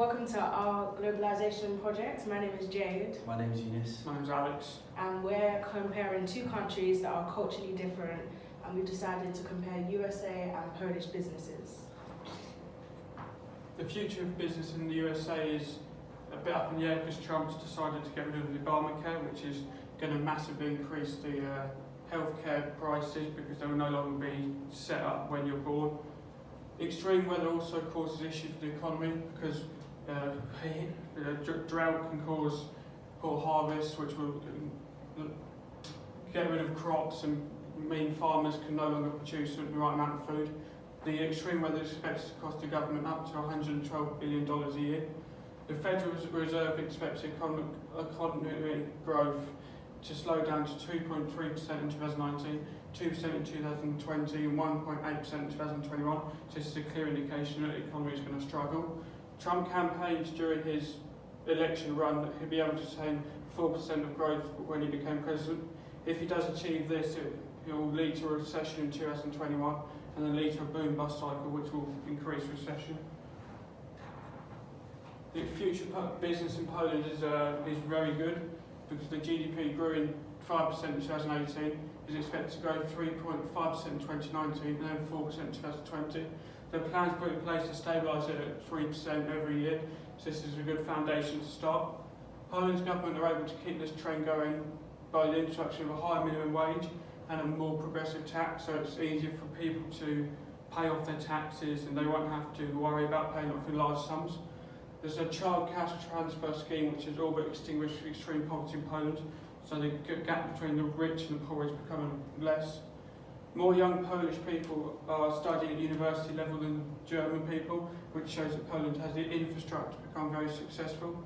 Welcome to our globalization project. My name is Jade. My name's Eunice. My name's Alex. And we're comparing two countries that are culturally different, and we've decided to compare USA and Polish businesses. The future of business in the USA is a bit up in the air because Trump's decided to get rid of the Obamacare, which is going to massively increase the healthcare prices because they will no longer be set up when you're born. Extreme weather also causes issues with the economy because drought can cause poor harvests, which will get rid of crops and mean farmers can no longer produce the right amount of food. The extreme weather is expected to cost the government up to $112 billion a year. The Federal Reserve expects economic growth to slow down to 2.3% in 2019, 2% in 2020 and 1.8% in 2021. So this is a clear indication that the economy is going to struggle. Trump campaigned during his election run that he'd be able to attain 4% of growth when he became president. If he does achieve this, it will lead to a recession in 2021 and then lead to a boom-bust cycle which will increase recession. The future business in Poland is very good because the GDP grew in 5% in 2018, is expected to grow 3.5% in 2019 and then 4% in 2020. The plans put in place to stabilise it at 3% every year, so this is a good foundation to start. Poland's government are able to keep this trend going by the introduction of a higher minimum wage and a more progressive tax, so it's easier for people to pay off their taxes and they won't have to worry about paying off in large sums. There's a child cash transfer scheme which has all but extinguished extreme poverty in Poland, so the gap between the rich and the poor is becoming less. More young Polish people are studying at university level than German people, which shows that Poland has the infrastructure to become very successful.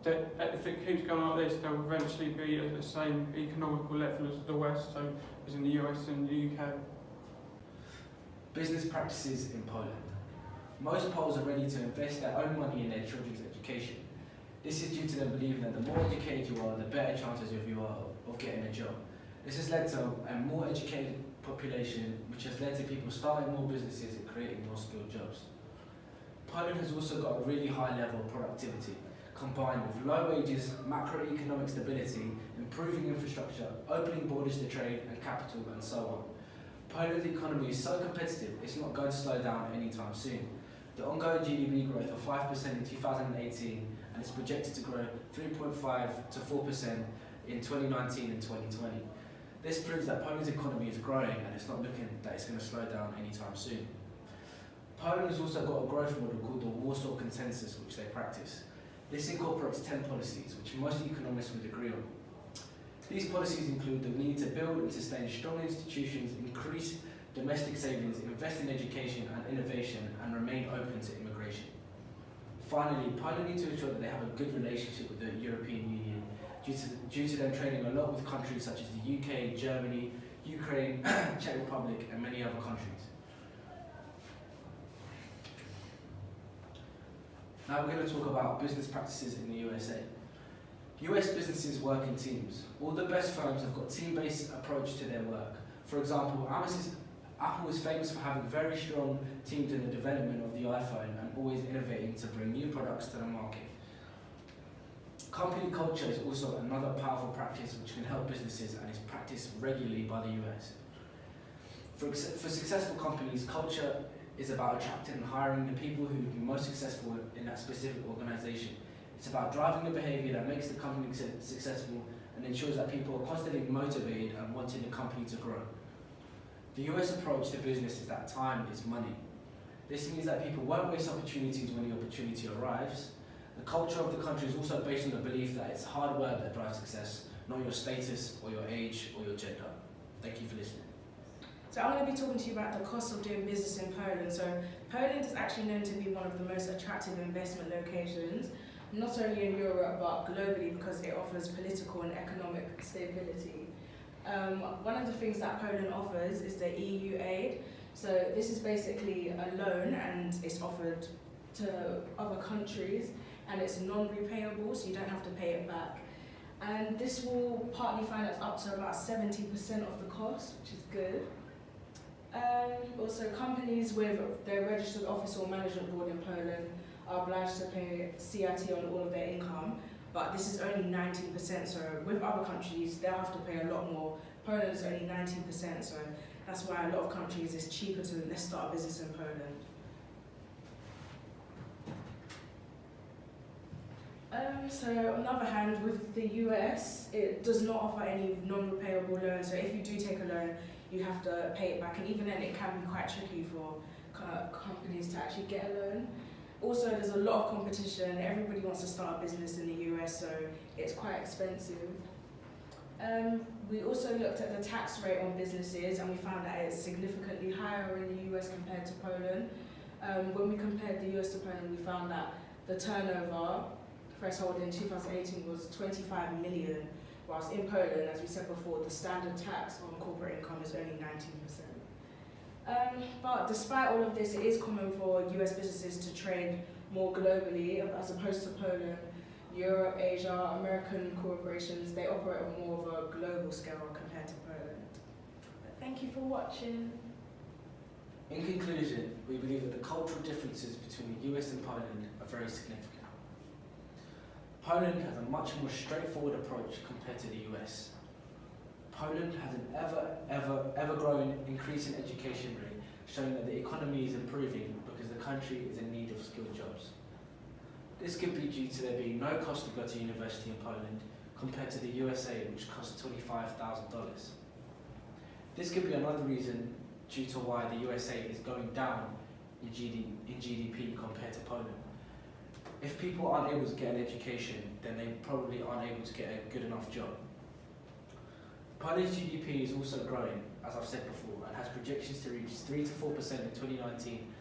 That if it keeps going like this, they'll eventually be at the same economical level as the West, so as in the US and the UK. Business practices in Poland. Most Poles are ready to invest their own money in their children's education. This is due to them believing that the more educated you are, the better chances you are of getting a job. This has led to a more educated population, which has led to people starting more businesses and creating more skilled jobs. Poland has also got a really high level of productivity, combined with low wages, macroeconomic stability, improving infrastructure, opening borders to trade and capital, and so on. Poland's economy is so competitive, it's not going to slow down anytime soon. The ongoing GDP growth of 5% in 2018 and it's projected to grow 3.5 to 4% in 2019 and 2020. This proves that Poland's economy is growing and it's not looking that it's going to slow down anytime soon. Poland has also got a growth model called the Warsaw Consensus, which they practice. This incorporates 10 policies, which most economists would agree on. These policies include the need to build and sustain strong institutions, increase domestic savings, invest in education and innovation, and remain open to immigration. Finally, Poland needs to ensure that they have a good relationship with the European Union due to them trading a lot with countries such as the UK, Germany, Ukraine, Czech Republic, and many other countries. Now we're going to talk about business practices in the USA. US businesses work in teams. All the best firms have got team-based approach to their work. For example, Apple is famous for having very strong teams in the development of the iPhone and always innovating to bring new products to the market. Company culture is also another powerful practice which can help businesses and is practiced regularly by the US. For successful companies, culture is about attracting and hiring the people who will be most successful in that specific organization. It's about driving the behavior that makes the company successful and ensures that people are constantly motivated and wanting the company to grow. The US approach to business is that time is money. This means that people won't waste opportunities when the opportunity arrives. The culture of the country is also based on the belief that it's hard work that drives success, not your status or your age or your gender. Thank you for listening. So I'm going to be talking to you about the cost of doing business in Poland. So Poland is actually known to be one of the most attractive investment locations, not only in Europe but globally because it offers political and economic stability. One of the things that Poland offers is the EU aid. So this is basically a loan and it's offered to other countries and it's non-repayable, so you don't have to pay it back. And this will partly finance up to about 70% of the cost, which is good. Also, companies with their registered office or management board in Poland are obliged to pay CIT on all of their income, but this is only 19%, so with other countries, they'll have to pay a lot more. Poland is only 19%, so that's why a lot of countries it's cheaper to let's start a business in Poland. So on the other hand, with the US, it does not offer any non-repayable loans. So if you do take a loan, you have to pay it back, and even then, it can be quite tricky for companies to actually get a loan. Also, there's a lot of competition. Everybody wants to start a business in the US, so it's quite expensive. We also looked at the tax rate on businesses, and we found that it's significantly higher in the US compared to Poland. When we compared the US to Poland, we found that the turnover threshold in 2018 was 25 million, whilst in Poland, as we said before, the standard tax on corporate income is only 19%. But despite all of this, it is common for US businesses to trade more globally as opposed to Poland. Europe, Asia, American corporations, they operate on more of a global scale compared to Poland. But thank you for watching. In conclusion, we believe that the cultural differences between the US and Poland are very significant. Poland has a much more straightforward approach compared to the US. Poland has an ever growing increase in education rate, showing that the economy is improving because the country is in need of skilled jobs. This could be due to there being no cost to go to university in Poland compared to the USA, which costs $25,000. This could be another reason due to why the USA is going down in GDP compared to Poland. If people aren't able to get an education, then they probably aren't able to get a good enough job. Polish GDP is also growing, as I've said before, and has projections to reach 3 to 4% in 2019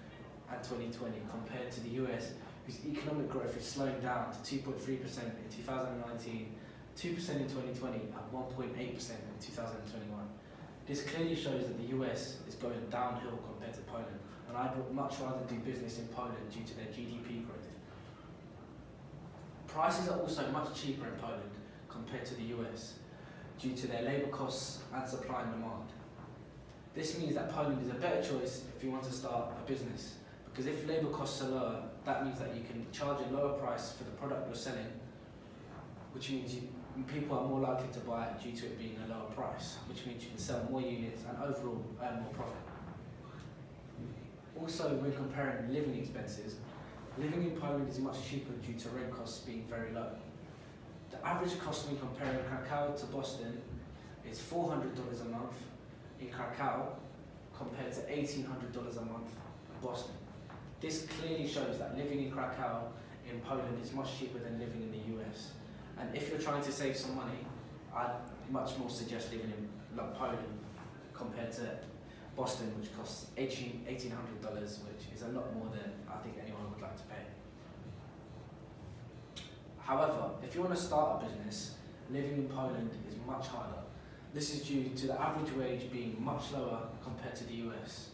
and 2020 compared to the US, whose economic growth is slowing down to 2.3% in 2019, 2% in 2020 and 1.8% in 2021. This clearly shows that the US is going downhill compared to Poland, and I'd much rather do business in Poland due to their GDP growth. Prices are also much cheaper in Poland compared to the US due to their labour costs and supply and demand. This means that Poland is a better choice if you want to start a business, because if labour costs are lower, that means that you can charge a lower price for the product you're selling, which means people are more likely to buy it due to it being a lower price, which means you can sell more units and overall earn more profit. Also, when comparing living expenses, living in Poland is much cheaper due to rent costs being very low. The average cost when comparing Krakow to Boston is $400 a month in Krakow compared to $1,800 a month in Boston. This clearly shows that living in Krakow in Poland is much cheaper than living in the US. And if you're trying to save some money, I'd much more suggest living in Poland compared to Boston, which costs $1,800, which is a lot more than I think anyone would like to pay. However, if you want to start a business, living in Poland is much harder. This is due to the average wage being much lower compared to the US.